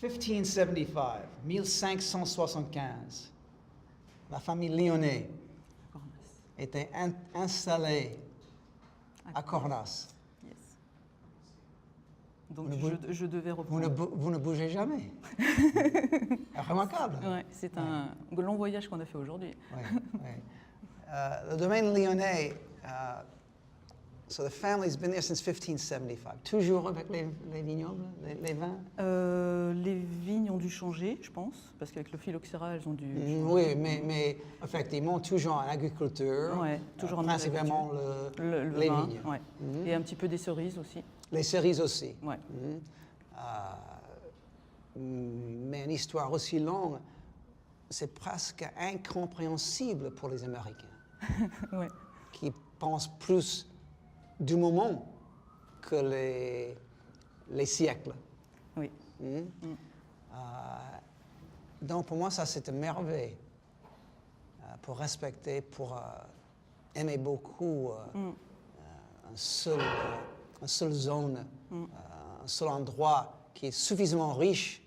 1575, 1575, la famille Lyonnais était installée à Cornas. Yes. Donc je devais reprendre. Vous ne bougez jamais. Remarquable. Ouais, c'est un long voyage qu'on a fait aujourd'hui. Ouais, ouais. Le domaine lyonnais, so the family's been there since 1575. Toujours avec les vignobles, les vins? Les vignes ont dû changer, je pense, parce qu'avec le phylloxéra, elles ont dû changer. Oui, mais effectivement, toujours en agriculture. Ouais, toujours en principalement le les vin, vignes. ouais. Et un petit peu des cerises aussi. Les cerises aussi. Ouais. Mais une histoire aussi longue, c'est presque incompréhensible pour les Américains, Ouais. qui pensent plus du moment que les siècles. Oui. Donc pour moi, ça c'est une merveille pour respecter, pour aimer beaucoup un seul zone, un seul endroit qui est suffisamment riche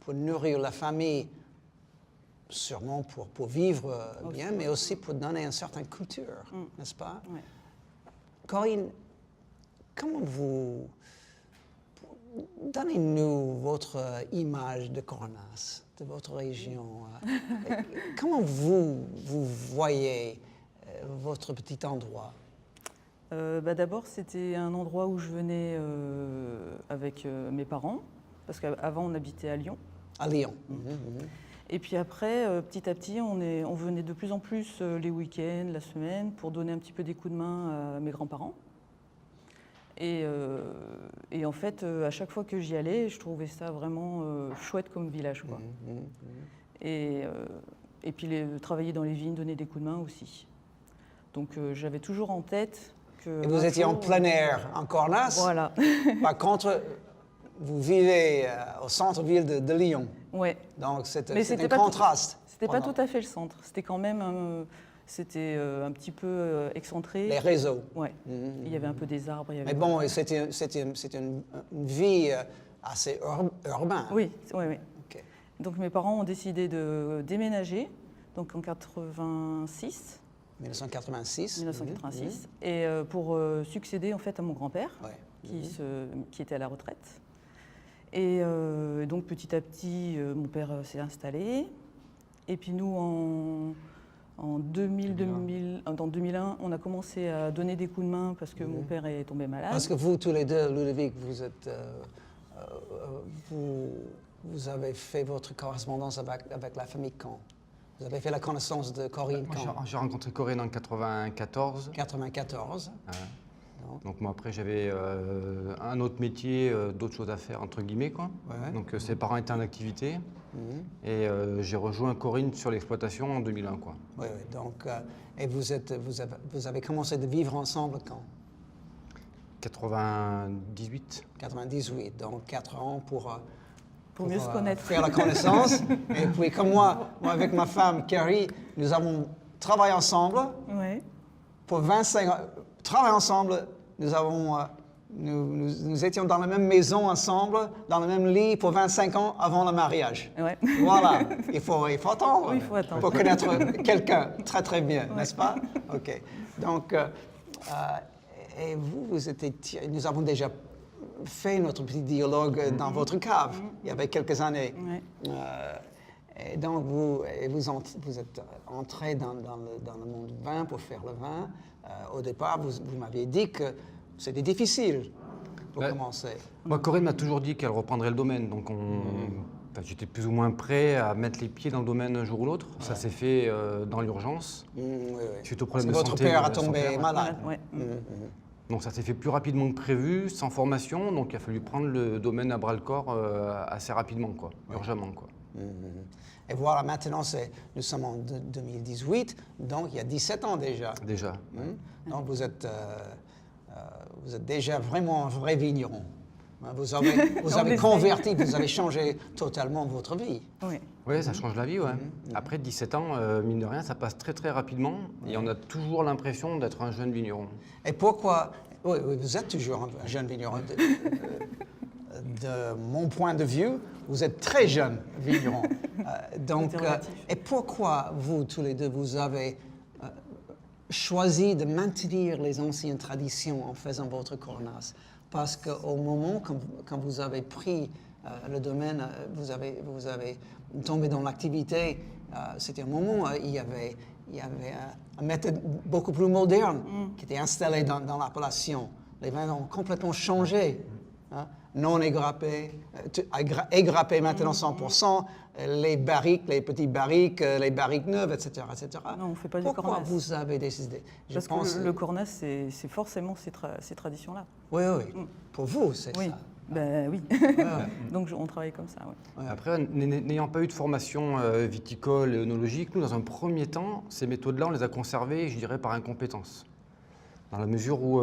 pour nourrir la famille, sûrement pour vivre bien, mais aussi pour donner une certaine culture, n'est-ce pas? Ouais. Corinne, comment vous... Donnez-nous votre image de Cornas, de votre région. Comment vous voyez votre petit endroit? D'abord, c'était un endroit où je venais avec mes parents, parce qu'avant, on habitait à Lyon. À Lyon. Et puis après, petit à petit, on venait de plus en plus les week-ends, la semaine, pour donner un petit peu des coups de main à mes grands-parents. Et en fait, à chaque fois que j'y allais, je trouvais ça vraiment chouette comme village, quoi. Et puis travailler dans les vignes, donner des coups de main aussi. Donc j'avais toujours en tête que... Et vous étiez en plein air, en Cornas. Voilà. Par contre, vous vivez au centre-ville de Lyon. Ouais. Donc c'est un pas contraste. C'était pas tout à fait le centre. C'était quand même un petit peu excentré. Les réseaux. Ouais. Il y avait un peu des arbres. Il y avait Mais bon, c'était une vie assez urbaine. Oui, oui, oui. Okay. Donc mes parents ont décidé de déménager, donc en 1986. 1986. Et pour succéder en fait à mon grand-père, Ouais. qui était à la retraite. Et donc petit à petit, mon père s'est installé. Et puis nous, en 2001, on a commencé à donner des coups de main parce que mon père est tombé malade. Parce que vous, tous les deux, Ludovic, vous avez fait votre correspondance avec la famille quand? Vous avez fait la connaissance de Corinne quand? J'ai rencontré Corinne en 94. 94. Donc moi après j'avais un autre métier, d'autres choses à faire entre guillemets quoi. Ouais. Donc ses parents étaient en activité et j'ai rejoint Corinne sur l'exploitation en 2001 quoi. Oui, oui. Donc et vous avez commencé de vivre ensemble quand? 98. 98. Donc 4 ans pour mieux se connaître. Faire la connaissance. Et puis comme moi avec ma femme Carrie, nous avons travaillé ensemble Ouais. pour 25 ans. Travaillé ensemble, nous étions dans la même maison ensemble, dans le même lit pour 25 ans avant le mariage. Ouais. Voilà, il faut attendre. Oui, il faut attendre. Pour connaître quelqu'un très très bien, n'est-ce pas? OK. Donc, et nous avons déjà fait notre petit dialogue dans votre cave il y avait quelques années. Ouais. Et donc, vous êtes entré dans le monde du vin pour faire le vin. Au départ, vous m'aviez dit que c'était difficile pour commencer. Moi, Corinne m'a toujours dit qu'elle reprendrait le domaine, donc j'étais plus ou moins prêt à mettre les pieds dans le domaine un jour ou l'autre. Ça s'est fait dans l'urgence, suite au problème de santé. Votre père a tombé malade. Ouais. Donc ça s'est fait plus rapidement que prévu, sans formation, donc il a fallu prendre le domaine à bras-le-corps assez rapidement, quoi, urgemment, quoi. Et voilà, maintenant, nous sommes en 2018, donc il y a 17 ans déjà. Déjà. Donc vous êtes déjà vraiment un vrai vigneron. Vous avez converti, vous avez changé totalement votre vie. Oui. Oui, ça change la vie, ouais. Après 17 ans, mine de rien, ça passe très très rapidement et on a toujours l'impression d'être un jeune vigneron. Et pourquoi... Oui, vous êtes toujours un jeune vigneron. de mon point de vue, vous êtes très jeune vigneron. Donc, C'est relatif. et pourquoi vous, tous les deux, vous avez choisi de maintenir les anciennes traditions en faisant votre cornasse? Parce qu'au moment quand vous avez pris le domaine, vous avez tombé dans l'activité, c'était un moment où il y avait une méthode beaucoup plus moderne qui était installée dans l'appellation. Les vins ont complètement changé. Hein? Non égrappés, égrappés maintenant 100%, les barriques, les petits barriques, les barriques neuves, etc. etc. Non, on ne fait pas du Pourquoi cornasse. vous avez décidé? Parce que le cornasse, c'est forcément ces traditions-là. Oui, oui. Pour vous, c'est Oui, ça. ben oui. Ouais. Donc on travaille comme ça, oui. Après, n'ayant pas eu de formation viticole et œnologique, nous, dans un premier temps, ces méthodes-là, on les a conservées, je dirais, par incompétence. Dans la mesure où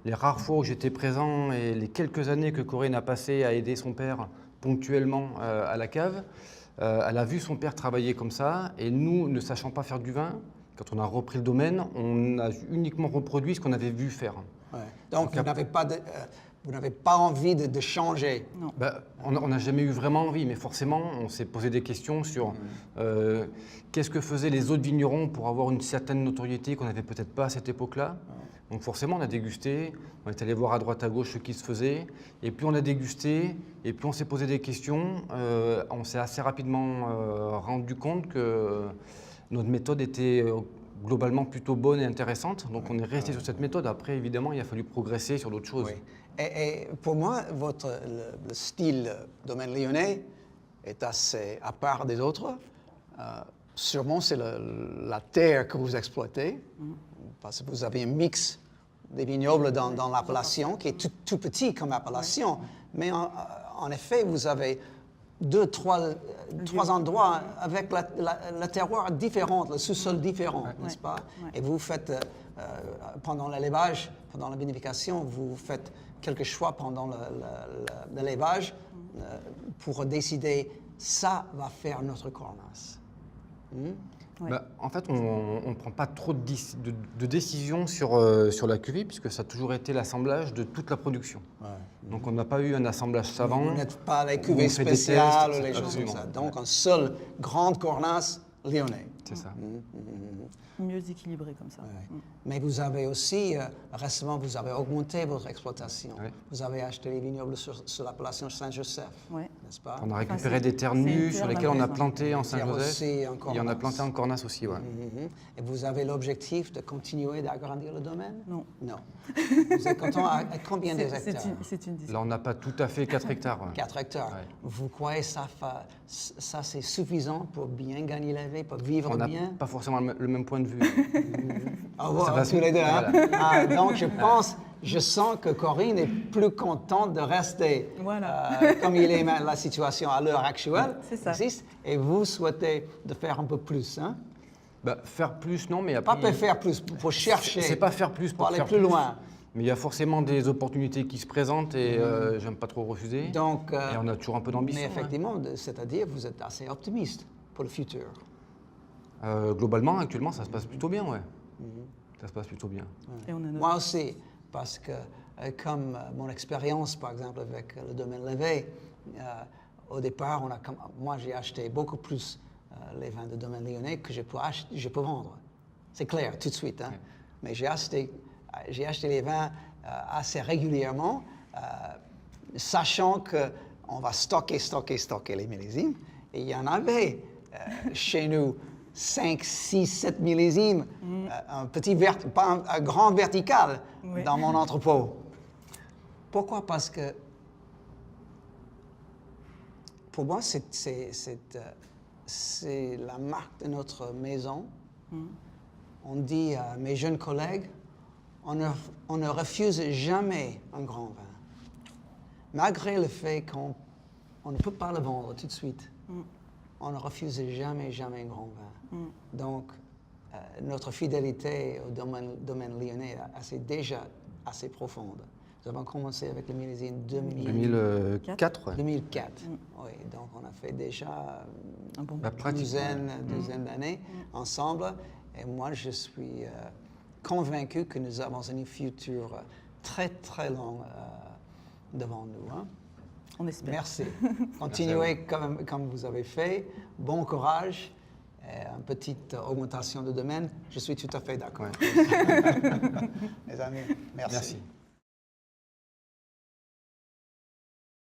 les rares fois où j'étais présent et les quelques années que Corinne a passées à aider son père ponctuellement à la cave, elle a vu son père travailler comme ça, et nous, ne sachant pas faire du vin, quand on a repris le domaine, on a uniquement reproduit ce qu'on avait vu faire. Ouais. Donc, vous n'avez pas envie de changer. Non. Ben, on n'a jamais eu vraiment envie, mais forcément, on s'est posé des questions sur qu'est-ce que faisaient les autres vignerons pour avoir une certaine notoriété qu'on n'avait peut-être pas à cette époque-là. Donc forcément, on a dégusté, on est allé voir à droite à gauche ce qui se faisait, et puis on a dégusté, et puis on s'est posé des questions. On s'est assez rapidement rendu compte que notre méthode était globalement plutôt bonne et intéressante, donc on est resté sur cette méthode. Après, évidemment, il a fallu progresser sur d'autres choses. Oui. Et pour moi, le style domaine lyonnais est assez à part des autres. Sûrement, c'est la terre que vous exploitez, parce que vous avez un mix des vignobles dans l'appellation, qui est tout petit comme appellation. Mais en effet, vous avez trois endroits avec la terroir différente, le sous-sol différent, n'est-ce pas? Ouais. Et vous faites, pendant l'élevage, pendant la vinification, vous faites quelques choix pendant le levage pour décider, ça va faire notre cornasse. Ouais. Bah, en fait, on ne prend pas trop de décisions sur la cuvée, puisque ça a toujours été l'assemblage de toute la production. Donc on n'a pas eu un assemblage savant. Vous n'êtes pas les où cuvées on fait des spéciales tests, ou les choses comme absolument. ça. Donc, un seul grande cornasse lyonnais. C'est ça. Mieux équilibré comme ça. Ouais. Mais vous avez aussi, récemment, vous avez augmenté votre exploitation. Ouais. Vous avez acheté les vignobles sur l'appellation Saint-Joseph, Ouais. n'est-ce pas? On a récupéré c'est- des terres c'est une nues terre sur lesquelles on a d'Amérique. planté en Terre Saint-Joseph. aussi en Et on a Cornasse. planté en Cornasse aussi, ouais. Et vous avez l'objectif de continuer d'agrandir le domaine? Non. Non. Vous êtes content à combien des hectares? C'est une discussion. Là, on n'a pas tout à fait 4 hectares. ouais. 4 hectares. Ouais. Vous croyez que ça c'est suffisant pour bien gagner la vie, pour vivre On n'a bien? pas forcément le même point de vue. Ah, ouais, Ça va, tous les deux, hein? voilà. Ah, donc, je sens que Corinne est plus contente de rester Voilà. comme il est la situation à l'heure actuelle. C'est ça. existe, et vous souhaitez de faire un peu plus, hein? Bah, faire plus, non, mais Pas après... faire plus, pour chercher. C'est pas faire plus pour pour aller faire plus loin. Mais il y a forcément des opportunités qui se présentent et j'aime pas trop refuser. Donc, Et on a toujours un peu d'ambition. mais effectivement, c'est-à-dire vous êtes assez optimiste pour le futur. Globalement, actuellement, ça se passe plutôt bien, ouais. Ça se passe plutôt bien. Et on a notre- Moi aussi, parce que comme mon expérience, par exemple, avec le domaine Lévé, au départ, moi j'ai acheté beaucoup plus les vins de domaine lyonnais que je peux vendre. C'est clair, tout de suite. Hein? Ouais. Mais j'ai acheté les vins assez régulièrement, sachant qu'on va stocker les millésimes. Et il y en avait chez nous 5, 6, 7 millésimes, un petit pas un grand vertical Oui. dans mon entrepôt. Pourquoi? Parce que pour moi, c'est la marque de notre maison. On dit à mes jeunes collègues, on ne refuse jamais un grand vin. Malgré le fait qu'on ne peut pas le vendre tout de suite, on ne refuse jamais un grand vin. Donc, notre fidélité au domaine lyonnais est déjà assez profonde. Nous avons commencé avec le millésime 2004, ouais. 2004. Oui, donc on a fait déjà Un bon Bah, pratiquement. douzaine d'années ensemble. Et moi, je suis convaincu que nous avons un futur très, très long devant nous. Hein? On espère. Merci. Continuez comme vous avez fait. Bon courage. Et une petite augmentation de domaine. Je suis tout à fait d'accord. Ouais. Les amis, merci. Merci.